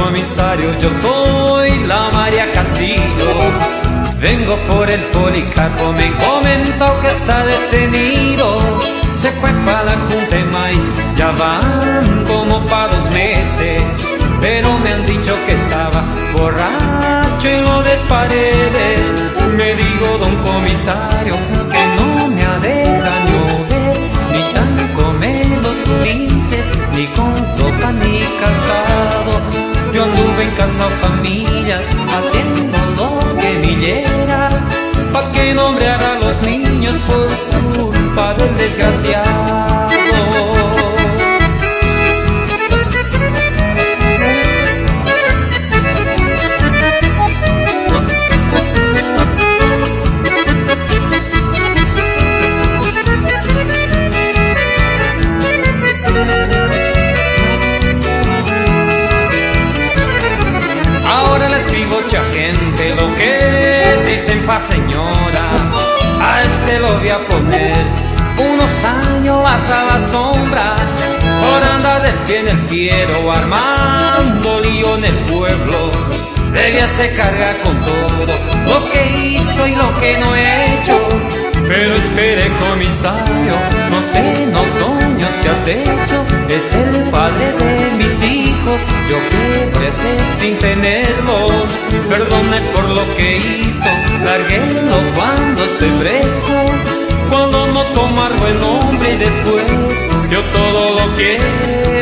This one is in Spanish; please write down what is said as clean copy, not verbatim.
comisario, yo soy la María Castillo. Vengo por el Policarpo, me comentó que está detenido. Se fue para la Junta de Maíz, ya van como para 2 meses. Pero me han dicho que estaba borracho en los Paredes. Me digo, don comisario, que no me ha de llover, ni tan comer los linces, ni con copa ni casado. Yo anduve en casa familias, haciendo lo que viniera, pa' que nombreara a los niños por culpa del desgraciado. Ahora le escribo mucha gente lo que dicen pa' señora. A este lo voy a poner unos años más a la sombra, por andar del pie en el fiero, armando lío en el pueblo. Debía se carga con todo lo que hizo y lo que no he hecho. Pero espere, comisario, no sé, no, Toño, ¿qué has hecho? Es el padre de mis hijos, yo qué voy a hacer sin tenerlos. Perdone por lo que hizo, larguélo cuando esté fresco, cuando no tomar buen hombre y después yo todo lo quiero.